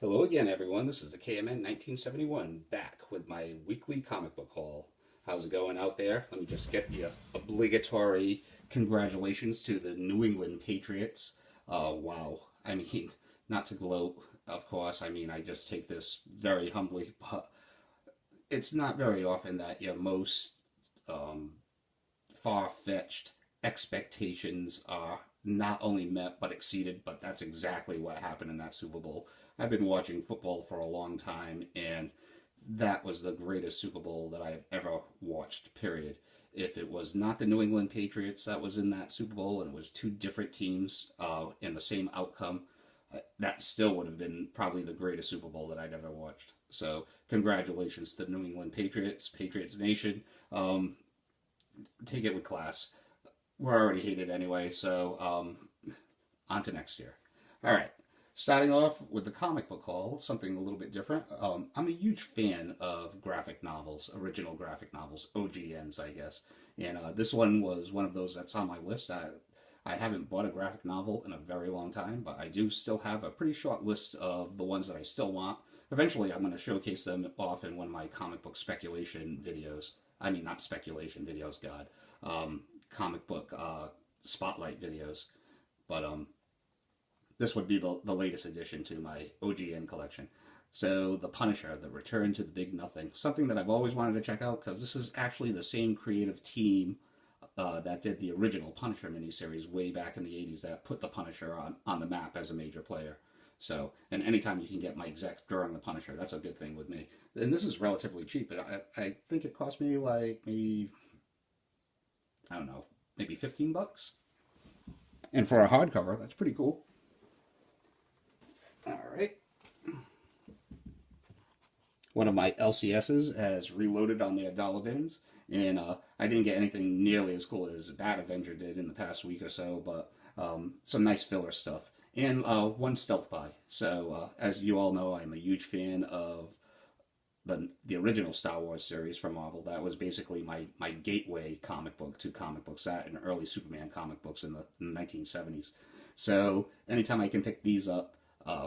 Hello again, everyone. This is the KMN 1971 back with my weekly comic book haul. How's it going out there? Let me just get the obligatory congratulations to the New England Patriots. Wow. I mean, not to gloat, of course. I mean, I just take this very humbly, but it's not very often that your most um, far-fetched expectations are not only met but exceeded, but that's exactly what happened in that Super Bowl. I've been watching football for a long time, and that was the greatest Super Bowl that I've ever watched, period. If it was not the New England Patriots that was in that Super Bowl and it was two different teams in the same outcome, that still would have been probably the greatest Super Bowl that I'd ever watched. So, congratulations to the New England Patriots, Patriots Nation. Take it with class. We're already hated anyway, so on to next year. All right. Starting off with the comic book haul, something a little bit different. I'm a huge fan of graphic novels, original graphic novels, OGNs, I guess. And this one was one of those that's on my list. I haven't bought a graphic novel in a very long time, but I do still have a pretty short list of the ones that I still want. Eventually, I'm going to showcase them off in one of my comic book speculation videos. I mean, not speculation videos, God. Comic book spotlight videos. But this would be the latest addition to my OGN collection. So, The Punisher, The Return to the Big Nothing. Something that I've always wanted to check out because this is actually the same creative team that did the original Punisher miniseries way back in the 80s that put the Punisher on the map as a major player. So, and anytime you can get my execs drawing the Punisher, that's a good thing with me. And this is relatively cheap. I think it cost me like maybe, I don't know, maybe $15. And for a hardcover, that's pretty cool. All right. One of my LCSs has reloaded on their dollar bins, and I didn't get anything nearly as cool as Bat Avenger did in the past week or so, but some nice filler stuff. And one stealth buy. So, as you all know, I'm a huge fan of the original Star Wars series from Marvel. That was basically my gateway comic book to comic books, that and early Superman comic books in the 1970s. So, anytime I can pick these up,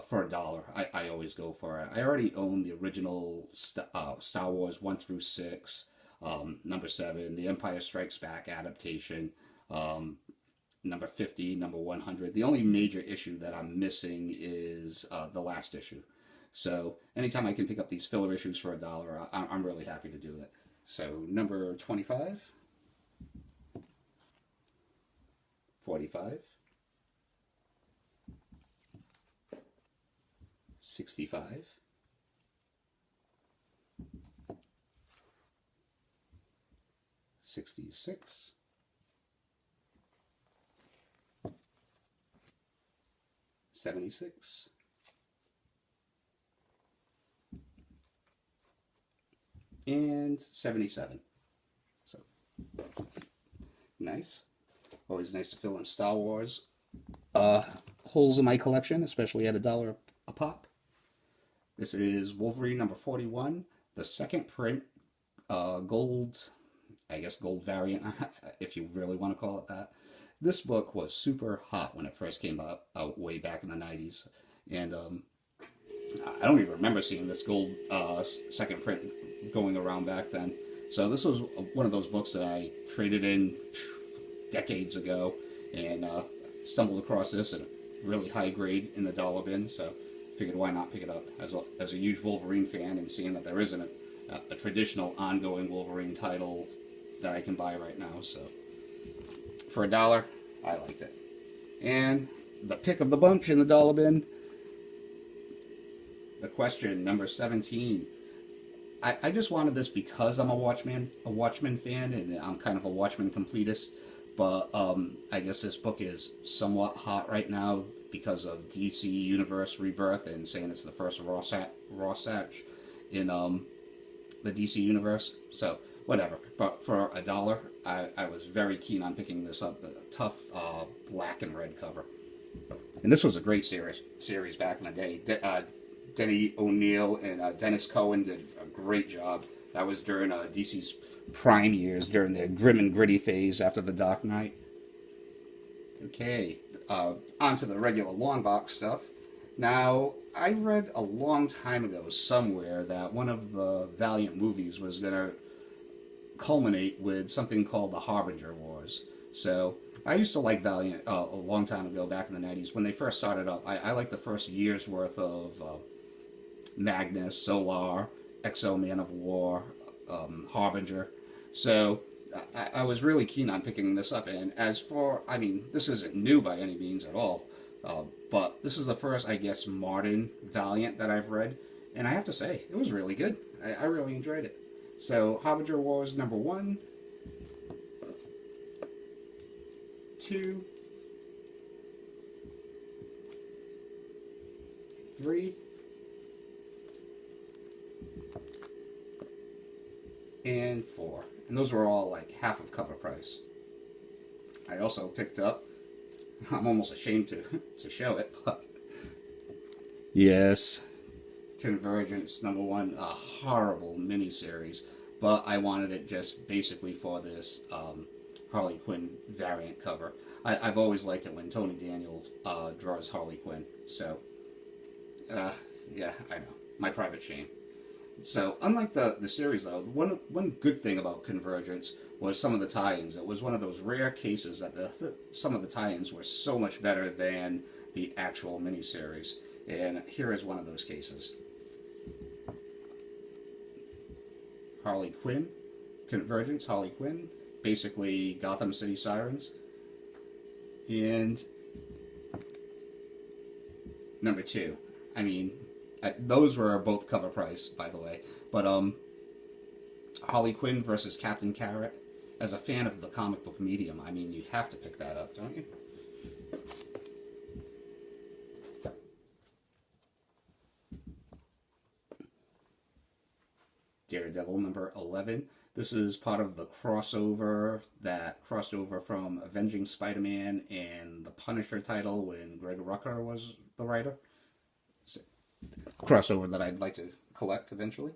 for $1, I always go for it. I already own the original Star Wars 1 through 6, number 7, the Empire Strikes Back adaptation, number 50, number 100. The only major issue that I'm missing is the last issue. So anytime I can pick up these filler issues for $1, I'm really happy to do it. So number 25, 45, 65, 66, 76, 77. So, nice. Always nice to fill in Star Wars holes in my collection, especially at $1 a pop. This is Wolverine number 41, the second print, gold, I guess gold variant, if you really want to call it that. This book was super hot when it first came out way back in the 90s. And I don't even remember seeing this gold second print going around back then. So this was one of those books that I traded in decades ago and stumbled across this at a really high grade in the dollar bin. So figured why not pick it up as a huge Wolverine fan, and seeing that there isn't a traditional ongoing Wolverine title that I can buy right now. So for $1, I liked it. And the pick of the bunch in the dollar bin, The Question, number 17. I just wanted this because I'm a Watchmen fan, and I'm kind of a Watchmen completist. But I guess this book is somewhat hot right now because of DC Universe Rebirth and saying it's the first Rorschach in the DC Universe. So, whatever. But for $1, I was very keen on picking this up. The tough black and red cover. And this was a great series back in the day. Denny O'Neil and Dennis Cohen did a great job. That was during DC's prime years, during their grim and gritty phase after The Dark Knight. Okay, on to the regular long box stuff. Now, I read a long time ago somewhere that one of the Valiant movies was going to culminate with something called the Harbinger Wars. So, I used to like Valiant a long time ago, back in the 90s. When they first started up, I liked the first year's worth of Magnus, Solar, Exo Man of War, Harbinger. So I was really keen on picking this up. And as for, I mean, this isn't new by any means at all, but this is the first, I guess, modern Valiant that I've read. And I have to say, it was really good. I really enjoyed it. So, Harbinger Wars number 1, 2, 3, and 4. And those were all like half of cover price. I also picked up, I'm almost ashamed to show it, but yes, Convergence number 1, a horrible miniseries, but I wanted it just basically for this Harley Quinn variant cover. I've always liked it when Tony Daniels draws Harley Quinn, so yeah, I know, my private shame. So, unlike the series, though, one good thing about Convergence was some of the tie-ins. It was one of those rare cases that some of the tie-ins were so much better than the actual miniseries. And here is one of those cases. Harley Quinn, Convergence, Harley Quinn, basically Gotham City Sirens. And number 2. I mean, those were both cover price, by the way. But Harley Quinn versus Captain Carrot. As a fan of the comic book medium, I mean, you have to pick that up, don't you? Daredevil number 11. This is part of the crossover that crossed over from Avenging Spider-Man and the Punisher title when Greg Rucka was the writer. So, crossover that I'd like to collect eventually.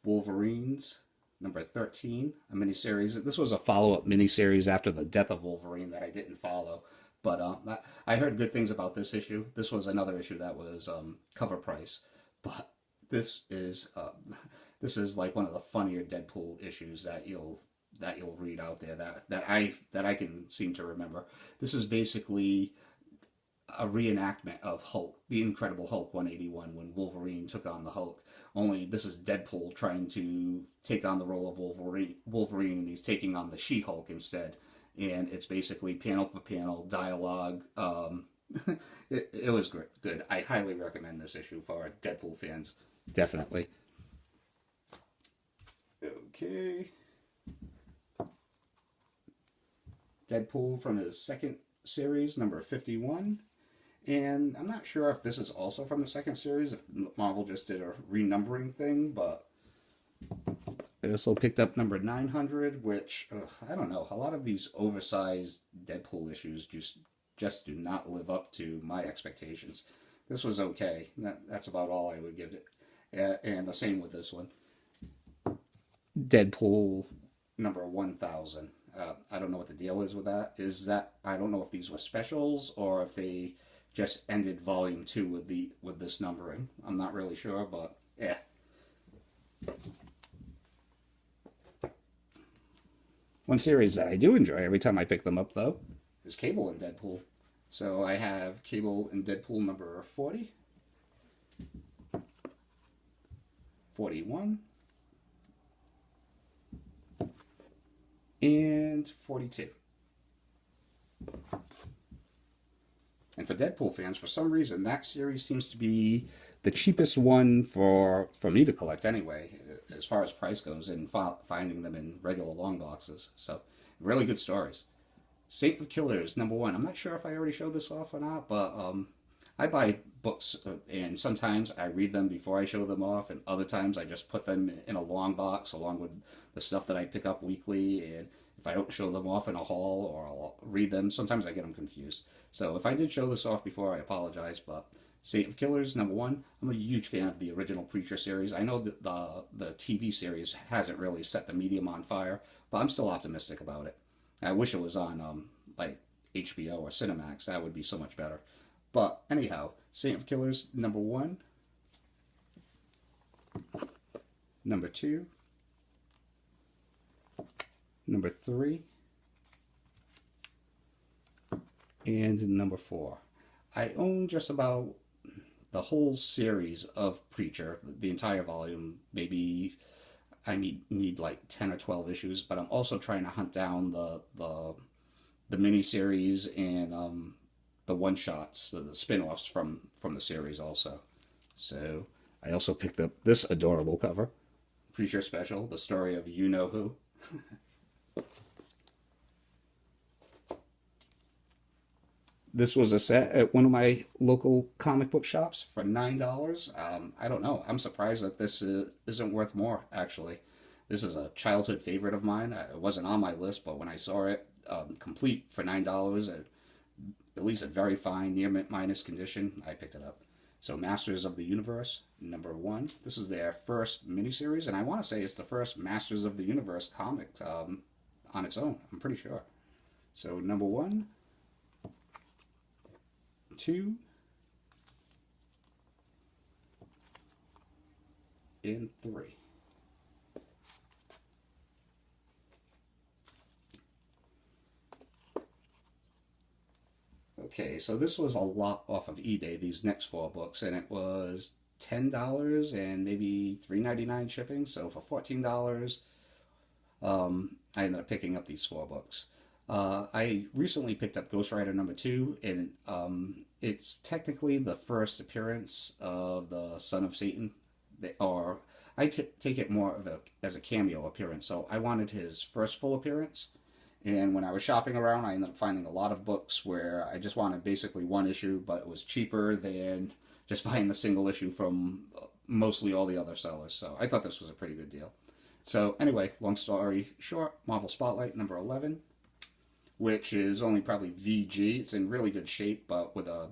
Wolverines, number 13, a miniseries. This was a follow-up miniseries after the death of Wolverine that I didn't follow. But I heard good things about this issue. This was another issue that was cover price. But this is like one of the funnier Deadpool issues that you'll read out there that I can seem to remember. This is basically a reenactment of Hulk, the Incredible Hulk 181, when Wolverine took on the Hulk. Only this is Deadpool trying to take on the role of Wolverine, and he's taking on the She-Hulk instead. And it's basically panel for panel dialogue. It was great, good. I highly recommend this issue for Deadpool fans. Definitely. Okay. Deadpool from his second series, number 51. And I'm not sure if this is also from the second series, if Marvel just did a renumbering thing, but I also picked up number 900, which, I don't know, a lot of these oversized Deadpool issues just do not live up to my expectations. This was okay. That's about all I would give it. And the same with this one. Deadpool number 1000. I don't know what the deal is with that. I don't know if these were specials or if they just ended volume 2 with this numbering. I'm not really sure, but yeah. One series that I do enjoy every time I pick them up, though, is Cable and Deadpool. So I have Cable and Deadpool number 40, 41, and 42. And for Deadpool fans, for some reason, that series seems to be the cheapest one for me to collect anyway, as far as price goes, and finding them in regular long boxes. So, really good stories. Saint of Killers, number 1. I'm not sure if I already showed this off or not, but I buy books, and sometimes I read them before I show them off, and other times I just put them in a long box along with the stuff that I pick up weekly, and if I don't show them off in a haul or I'll read them, sometimes I get them confused. So if I did show this off before, I apologize, but Saint of Killers, number 1. I'm a huge fan of the original Preacher series. I know that the TV series hasn't really set the medium on fire, but I'm still optimistic about it. I wish it was on like HBO or Cinemax. That would be so much better. But anyhow, Saint of Killers number 1, number 2, number 3, and number 4. I own just about the whole series of Preacher, the entire volume. Maybe I need like 10 or 12 issues, but I'm also trying to hunt down the miniseries and the one-shots, the spin-offs from the series also. So I also picked up this adorable cover, Preacher Special, the story of you-know-who. This was a set at one of my local comic book shops for $9. I don't know. I'm surprised that this isn't worth more, actually. This is a childhood favorite of mine. It wasn't on my list, but when I saw it complete for $9, at least a very fine, near mint minus condition, I picked it up. So Masters of the Universe, number 1. This is their first miniseries, and I want to say it's the first Masters of the Universe comic on its own. I'm pretty sure. So number 1, 2, and 3. Okay, so this was a lot off of eBay, these next 4 books, and it was $10 and maybe $3.99 shipping. So for $14, I ended up picking up these 4 books. I recently picked up Ghost Rider number 2, and it's technically the first appearance of the Son of Satan, or I take it more of as a cameo appearance. So I wanted his first full appearance, and when I was shopping around, I ended up finding a lot of books where I just wanted basically one issue, but it was cheaper than just buying the single issue from mostly all the other sellers. So I thought this was a pretty good deal. So anyway, long story short, Marvel Spotlight number 11, which is only probably VG. It's in really good shape, but with a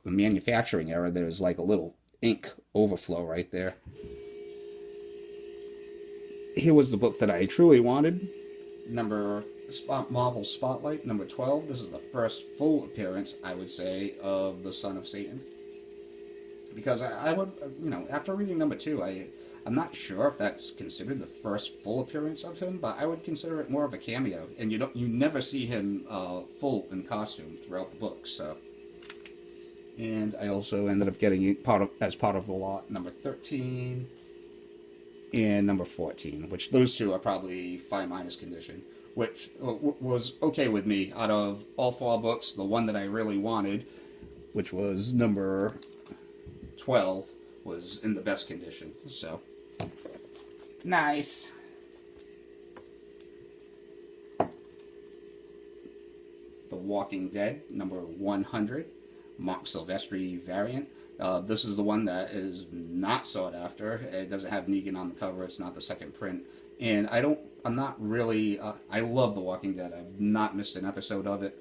manufacturing error. There's like a little ink overflow right there. Here was the book that I truly wanted. Marvel Spotlight number 12. This is the first full appearance, I would say, of the Son of Satan. Because I would, after reading number 2, I'm not sure if that's considered the first full appearance of him, but I would consider it more of a cameo. And you never see him full in costume throughout the book. So, and I also ended up getting it as part of the lot number 13 and number 14, which those two are probably fine minus condition, which was okay with me. Out of all 4 books, the one that I really wanted, which was number 12, was in the best condition. So nice. The Walking Dead number 100, Mark Silvestri variant. This is the one that is not sought after. It doesn't have Negan on the cover. It's not the second print, and I'm not really. I love The Walking Dead. I've not missed an episode of it,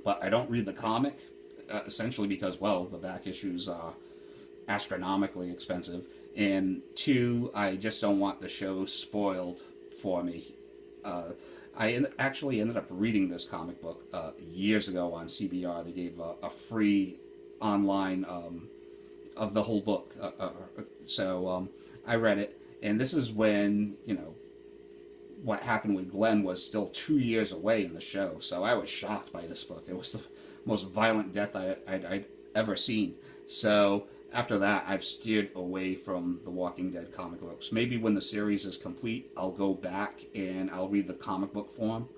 but I don't read the comic, essentially because, well, the back issues are astronomically expensive, and 2, I just don't want the show spoiled for me. I actually ended up reading this comic book years ago on CBR. They gave a free online of the whole book, so I read it, and this is when what happened with Glenn was still 2 years away in the show. So I was shocked by this book. It was the most violent death I'd ever seen. So after that, I've steered away from the Walking Dead comic books. Maybe when the series is complete, I'll go back and I'll read the comic book form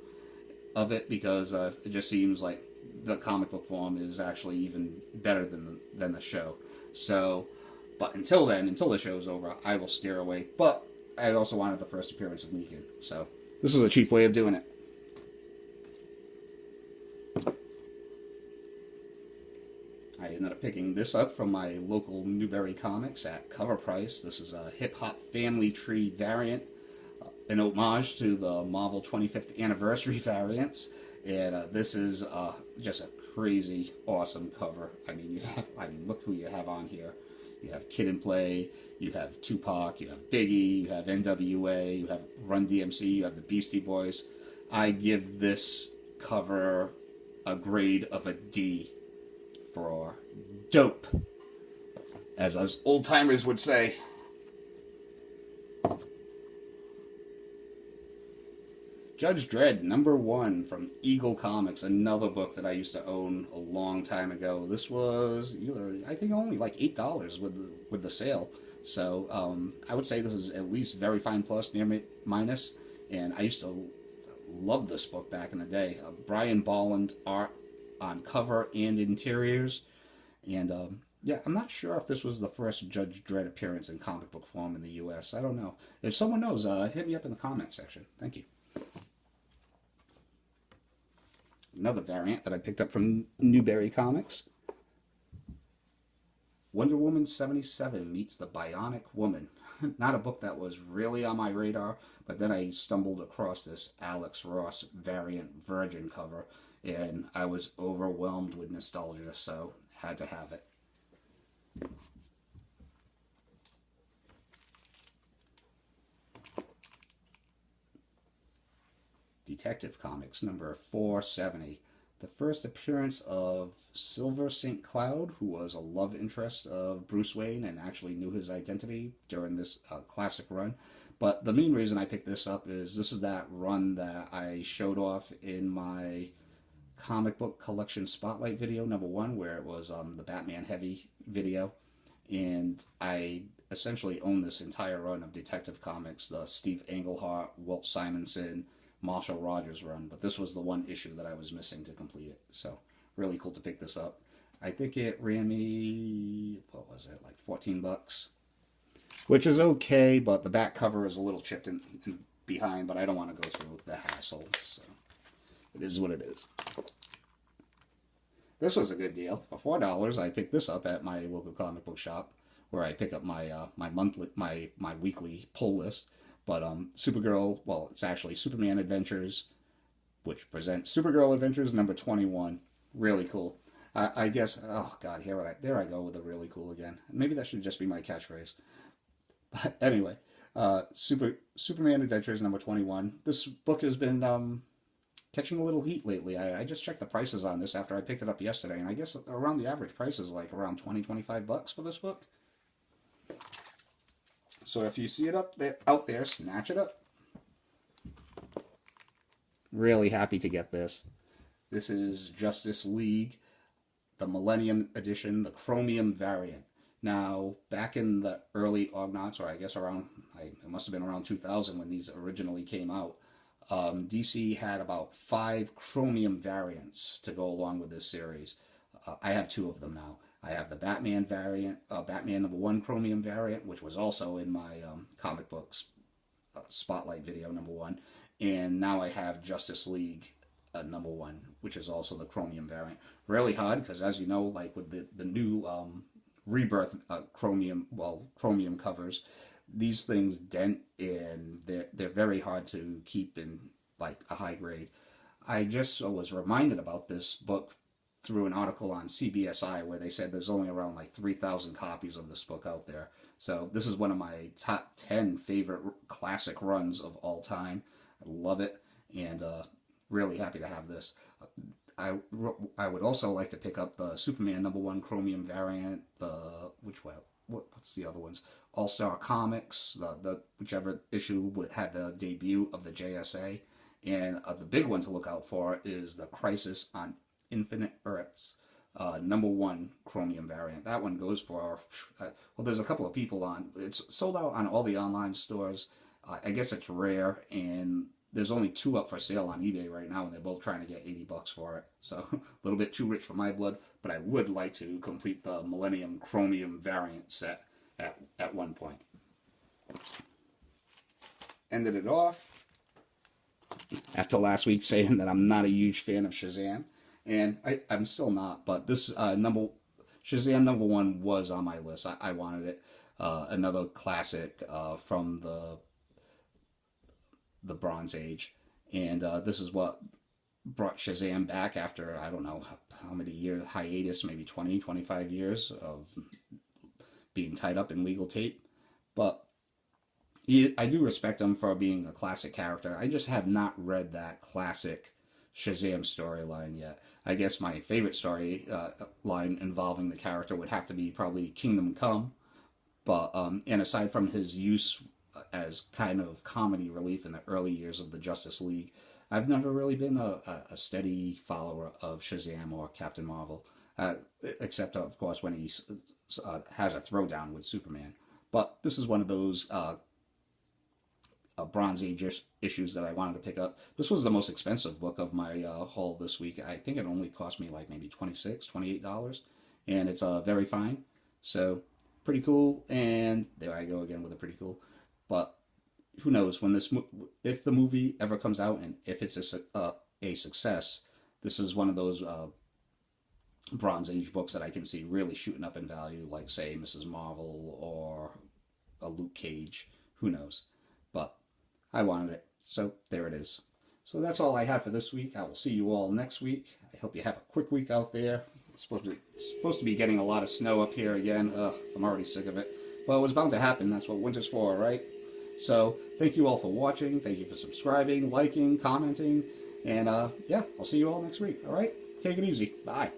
of it, because it just seems like the comic book form is actually even better than the show. So, but until then, until the show's over, I will steer away. But I also wanted the first appearance of Negan, so this is a cheap way of doing it. I ended up picking this up from my local Newberry Comics at cover price. This is a Hip Hop Family Tree variant, an homage to the Marvel 25th Anniversary variants, and this is just a crazy awesome cover. I mean, look who you have on here. You have Kid and Play, you have Tupac, you have Biggie, you have NWA, you have Run DMC, you have the Beastie Boys. I give this cover a grade of a D for dope, as us old timers would say. Judge Dredd #1 from Eagle Comics, another book that I used to own a long time ago. This was either, I think, only like $8 with the sale. So I would say this is at least very fine plus, near minus. And I used to love this book back in the day. Brian Bolland art on cover and interiors. And yeah, I'm not sure if this was the first Judge Dredd appearance in comic book form in the U.S. I don't know. If someone knows, hit me up in the comments section. Thank you. Another variant that I picked up from Newberry Comics. Wonder Woman 77 meets the Bionic Woman. Not a book that was really on my radar, but then I stumbled across this Alex Ross variant Virgin cover, and I was overwhelmed with nostalgia, so had to have it. Detective Comics #470. The first appearance of Silver St. Cloud, who was a love interest of Bruce Wayne and actually knew his identity during this classic run. But the main reason I picked this up is this is that run that I showed off in my comic book collection spotlight video #1, where it was the Batman Heavy video. And I essentially own this entire run of Detective Comics, the Steve Englehart, Walt Simonson, Marshall Rogers run, but this was the one issue that I was missing to complete it. So really cool to pick this up. I think it ran me, what was it, like $14, which is okay, but the back cover is a little chipped in behind, but I don't want to go through the hassle, so it is what it is. This was a good deal. For $4, I picked this up at my local comic book shop, where I pick up my my weekly pull list. But Supergirl, well, it's actually Superman Adventures, which presents Supergirl Adventures #21. Really cool. I guess, oh god, there I go with the really cool again. Maybe that should just be my catchphrase. But anyway, Superman Adventures #21. This book has been catching a little heat lately. I just checked the prices on this after I picked it up yesterday, and I guess around the average price is like around $20-25 for this book. So if you see it out there, snatch it up. Really happy to get this. This is Justice League, the Millennium Edition, the Chromium variant. Now, back in the early Augnaughts, or I guess around, it must have been around 2000 when these originally came out, DC had about 5 Chromium variants to go along with this series. I have 2 of them now. I have the Batman variant, Batman #1 Chromium variant, which was also in my comic books spotlight video #1, and now I have Justice League #1, which is also the Chromium variant. Really hard because, as you know, like with the new Rebirth Chromium covers, these things dent and they're very hard to keep in like a high grade. I just was reminded about this book through an article on CBSI where they said there's only around like 3,000 copies of this book out there. So this is one of my top 10 favorite classic runs of all time. I love it, and really happy to have this. I would also like to pick up the Superman #1 Chromium variant. What's the other ones? All Star Comics, the whichever issue had the debut of the JSA, and the big one to look out for is the Crisis on Infinite Earths #1 Chromium variant. That one goes for well, there's a couple of people on. It's sold out on all the online stores. I guess it's rare, and there's only 2 up for sale on eBay right now, and they're both trying to get $80 for it. So a little bit too rich for my blood, but I would like to complete the Millennium Chromium variant set at one point. Ended it off after last week saying that I'm not a huge fan of Shazam, and I'm still not, but this Shazam #1 was on my list. I wanted it. Another classic from the Bronze Age, and this is what brought Shazam back after, I don't know how many years hiatus, maybe 20, 25 years of being tied up in legal tape. But I do respect him for being a classic character. I just have not read that classic Shazam storyline yet. I guess my favorite story line involving the character would have to be probably Kingdom Come. But and aside from his use as kind of comedy relief in the early years of the Justice League, I've never really been a steady follower of Shazam or Captain Marvel, except of course when he has a throwdown with Superman. But this is one of those Bronze Age issues that I wanted to pick up. This was the most expensive book of my haul this week. I think it only cost me like maybe $28, and it's very fine. So pretty cool. And there I go again with a pretty cool. But who knows when if the movie ever comes out and if it's a success, this is one of those Bronze Age books that I can see really shooting up in value, like say Mrs. Marvel or a Luke Cage. Who knows? But I wanted it, so there it is. So that's all I have for this week. I will see you all next week. I hope you have a quick week out there. It's supposed to be getting a lot of snow up here again. I'm already sick of it. Well, it was bound to happen. That's what winter's for, right? So thank you all for watching. Thank you for subscribing, liking, commenting. And yeah, I'll see you all next week. All right? Take it easy. Bye.